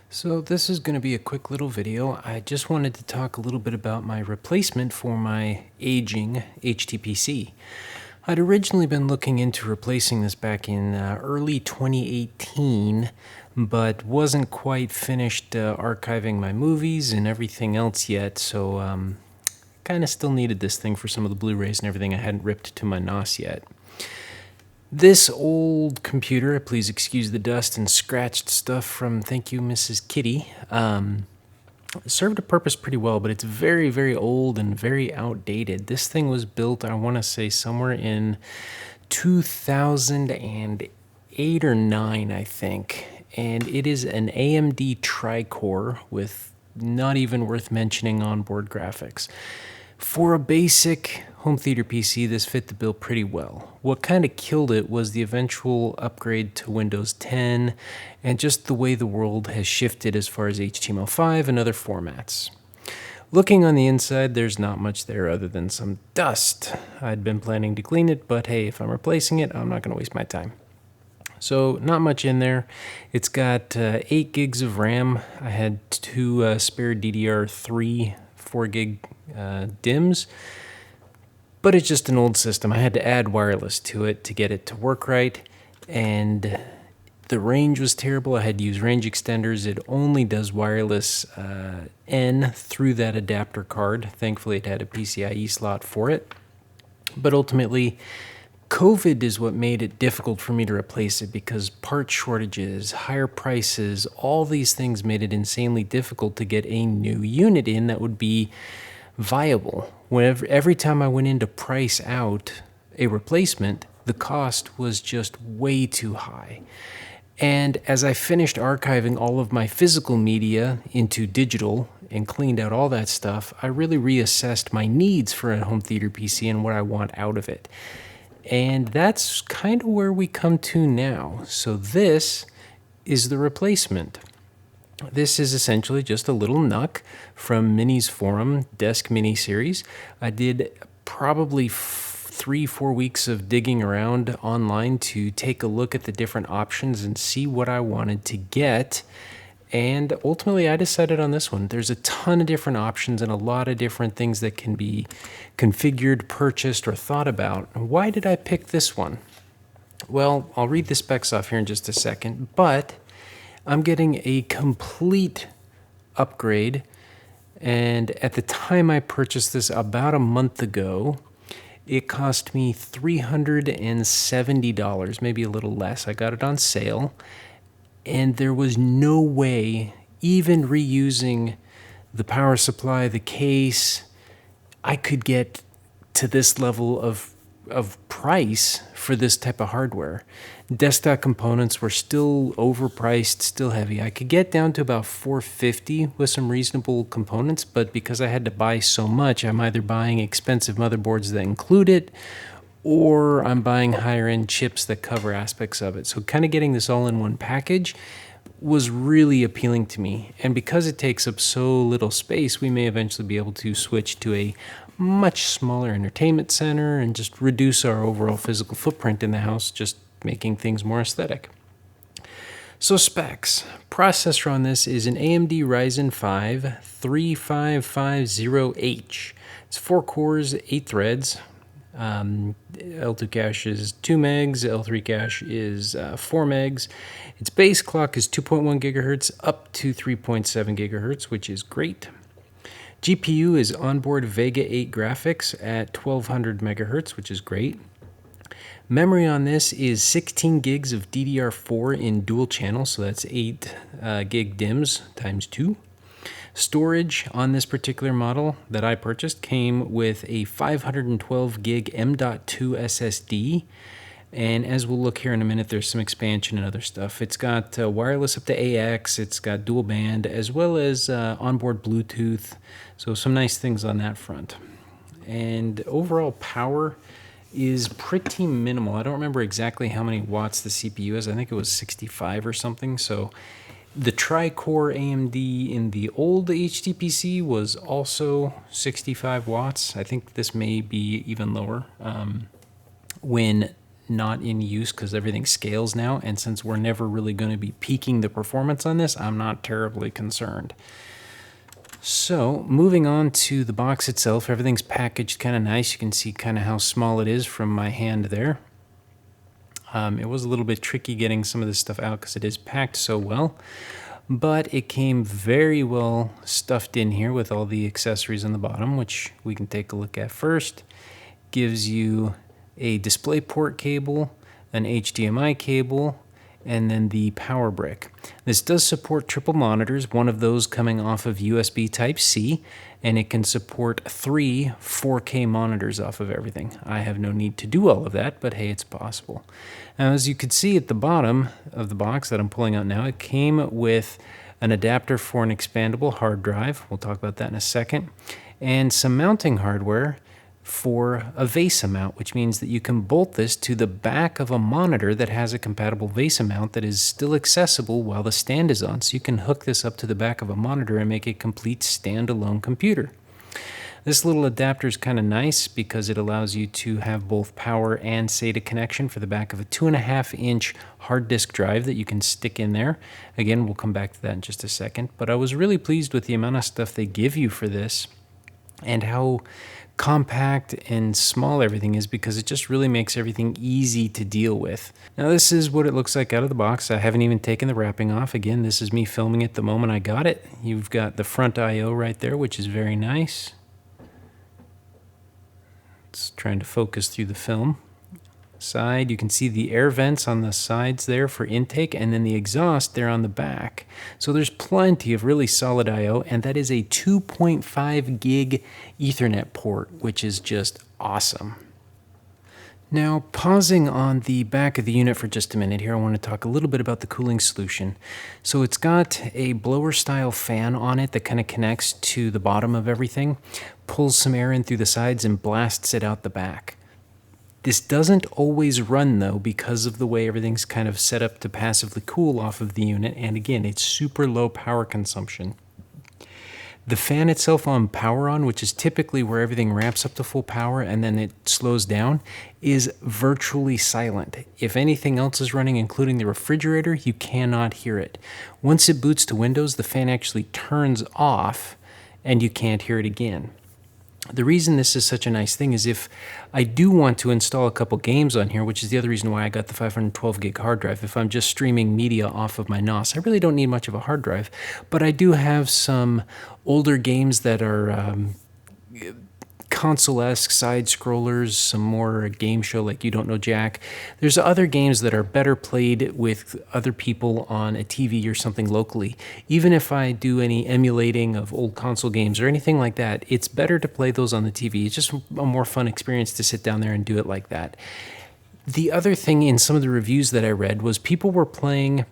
So this is going to be a quick little video. I just wanted to talk a little bit about my replacement for my aging HTPC. I'd originally been looking into replacing this back in early 2018, but wasn't quite finished archiving my movies and everything else yet, so kind of still needed this thing for some of the Blu Rays and everything I hadn't ripped to my NUC yet. This old computer, please excuse the dust and scratched stuff from thank you, Mrs. Kitty, served a purpose pretty well, but it's very, very old and very outdated. This thing was built, I want to say, somewhere in 2008 or 9, I think. And it is an AMD tri-core with not even worth mentioning onboard graphics. For a basic home theater PC, this fit the bill pretty well. What kind of killed it was the eventual upgrade to Windows 10 and just the way the world has shifted as far as HTML5 and other formats. Looking on the inside, there's not much there other than some dust. I'd been planning to clean it, but hey, if I'm replacing it, I'm not going to waste my time. So not much in there. It's got 8 gigs of RAM. I had 2 spare DDR3 4 gig DIMMs, but it's just an old system. I had to add wireless to it to get it to work right, and the range was terrible. I had to use range extenders. It only does wireless N through that adapter card. Thankfully, it had a PCIe slot for it, but ultimately COVID is what made it difficult for me to replace it because part shortages, higher prices, all these things made it insanely difficult to get a new unit in that would be viable. Every time I went in to price out a replacement, the cost was just way too high. And as I finished archiving all of my physical media into digital and cleaned out all that stuff, I really reassessed my needs for a home theater PC and what I want out of it. And that's kind of where we come to now. So this is the replacement. This is essentially just a little NUC from Mini's forum, DeskMini series. I did probably 3-4 weeks of digging around online to take a look at the different options and see what I wanted to get. And ultimately, I decided on this one. There's a ton of different options and a lot of different things that can be configured, purchased, or thought about. Why did I pick this one? Well, I'll read the specs off here in just a second, but I'm getting a complete upgrade. And at the time I purchased this about a month ago, it cost me $370, maybe a little less. I got it on sale. And there was no way, even reusing the power supply, the case, I could get to this level of price for this type of hardware. Desktop components were still overpriced, still heavy. I could get down to about $450 with some reasonable components, but because I had to buy so much, I'm either buying expensive motherboards that include it, or I'm buying higher end chips that cover aspects of it. So kind of getting this all in one package was really appealing to me. And because it takes up so little space, we may eventually be able to switch to a much smaller entertainment center and just reduce our overall physical footprint in the house, just making things more aesthetic. So specs. Processor on this is an AMD Ryzen 5 3550H. It's 4 cores, 8 threads. L2 cache is 2 megs, L3 cache is 4 megs. Its base clock is 2.1 gigahertz up to 3.7 gigahertz, which is great. GPU is onboard Vega 8 graphics at 1200 megahertz, which is great. Memory on this is 16 gigs of DDR4 in dual channel, so that's 8 gig DIMMs times 2. Storage on this particular model that I purchased came with a 512 gig M.2 SSD, and as we'll look here in a minute, there's some expansion and other stuff. It's got wireless up to AX, it's got dual band, as well as onboard Bluetooth, so some nice things on that front. And overall power is pretty minimal. I don't remember exactly how many watts the CPU is. I think it was 65 or something, so the tri-core AMD in the old HTPC was also 65 watts. I think this may be even lower. When not in use because everything scales now, and since we're never really going to be peaking the performance on this, I'm not terribly concerned. So moving on to the box itself, everything's packaged kind of nice. You can see kind of how small it is from my hand there. It was a little bit tricky getting some of this stuff out because it is packed so well, but it came very well stuffed in here with all the accessories on the bottom, which we can take a look at first. Gives you a DisplayPort cable, an HDMI cable, and then the power brick. This does support triple monitors, one of those coming off of USB Type-C, and it can support 3 4K monitors off of everything. I have no need to do all of that, but hey, it's possible. Now, as you can see at the bottom of the box that I'm pulling out now, it came with an adapter for an expandable hard drive. We'll talk about that in a second. And some mounting hardware for a VESA mount, which means that you can bolt this to the back of a monitor that has a compatible VESA mount that is still accessible while the stand is on. So you can hook this up to the back of a monitor and make a complete standalone computer. This little adapter is kind of nice because it allows you to have both power and SATA connection for the back of a 2.5-inch hard disk drive that you can stick in there. Again, we'll come back to that in just a second, but I was really pleased with the amount of stuff they give you for this and how compact and small everything is, because it just really makes everything easy to deal with. Now, this is what it looks like out of the box. I haven't even taken the wrapping off. Again, this is me filming it the moment I got it. You've got the front I/O right there, which is very nice. It's trying to focus through the film. Side, you can see the air vents on the sides there for intake, and then the exhaust there on the back. So there's plenty of really solid I/O, and that is a 2.5 gig Ethernet port, which is just awesome. Now, pausing on the back of the unit for just a minute here, I want to talk a little bit about the cooling solution. So it's got a blower style fan on it that kind of connects to the bottom of everything, pulls some air in through the sides and blasts it out the back. This doesn't always run though, because of the way everything's kind of set up to passively cool off of the unit, and again, it's super low power consumption. The fan itself on power on, which is typically where everything ramps up to full power and then it slows down, is virtually silent. If anything else is running, including the refrigerator, you cannot hear it. Once it boots to Windows, the fan actually turns off and you can't hear it again. The reason this is such a nice thing is if I do want to install a couple games on here, which is the other reason why I got the 512 gig hard drive, if I'm just streaming media off of my NOS, I really don't need much of a hard drive, but I do have some older games that are console-esque side-scrollers, some more game show like You Don't Know Jack. There's other games that are better played with other people on a TV or something locally. Even if I do any emulating of old console games or anything like that, it's better to play those on the TV. It's just a more fun experience to sit down there and do it like that. The other thing in some of the reviews that I read was people were playing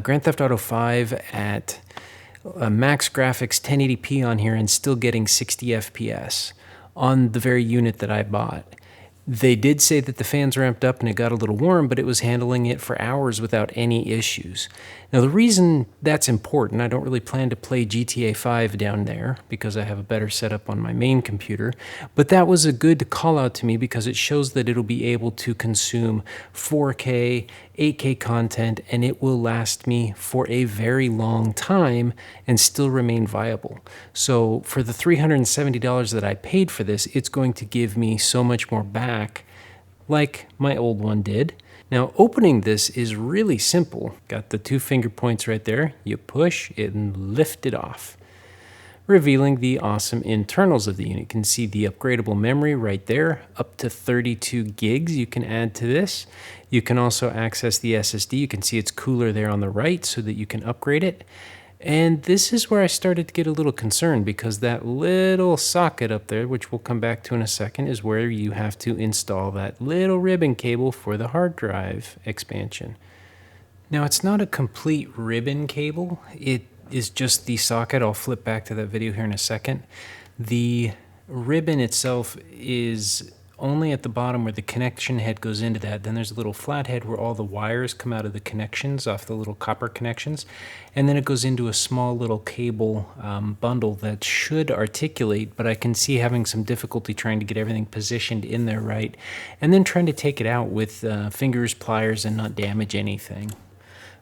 Grand Theft Auto 5 at max graphics 1080p on here and still getting 60 FPS on the very unit that I bought. They did say that the fans ramped up and it got a little warm, but it was handling it for hours without any issues. Now, the reason that's important, I don't really plan to play GTA 5 down there because I have a better setup on my main computer, but that was a good call out to me because it shows that it'll be able to consume 4K, 8K content, and it will last me for a very long time and still remain viable. So for the $370 that I paid for this, it's going to give me so much more back like my old one did. Now, opening this is really simple. Got the 2 finger points right there. You push it and lift it off, revealing the awesome internals of the unit. You can see the upgradable memory right there, up to 32 gigs you can add to this. You can also access the SSD. You can see it's cooler there on the right so that you can upgrade it. And this is where I started to get a little concerned because that little socket up there, which we'll come back to in a second, is where you have to install that little ribbon cable for the hard drive expansion. Now, it's not a complete ribbon cable. It is just the socket. I'll flip back to that video here in a second. The ribbon itself is only at the bottom where the connection head goes into that. Then there's a little flat head where all the wires come out of the connections off the little copper connections. And then it goes into a small little cable bundle that should articulate, but I can see having some difficulty trying to get everything positioned in there right. And then trying to take it out with fingers, pliers, and not damage anything.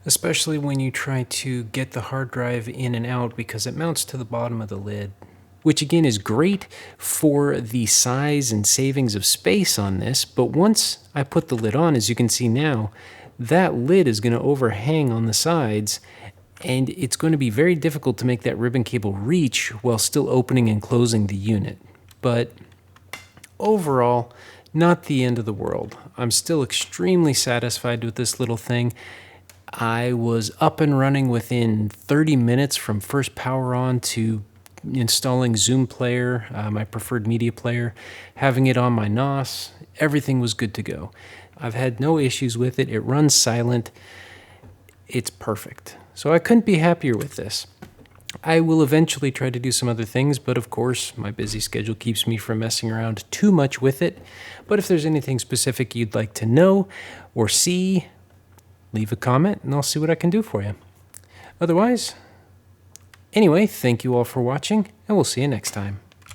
Especially when you try to get the hard drive in and out because it mounts to the bottom of the lid. Which again is great for the size and savings of space on this, but once I put the lid on, as you can see now, that lid is going to overhang on the sides, and it's going to be very difficult to make that ribbon cable reach while still opening and closing the unit. But overall, not the end of the world. I'm still extremely satisfied with this little thing. I was up and running within 30 minutes from first power on to installing Zoom Player, my preferred media player, having it on my NOS. Everything was good to go. I've had no issues with it. It runs silent. It's perfect. So I couldn't be happier with this. I will eventually try to do some other things, but of course my busy schedule keeps me from messing around too much with it. But if there's anything specific you'd like to know or see, leave a comment and I'll see what I can do for you. Otherwise, anyway, thank you all for watching, and we'll see you next time.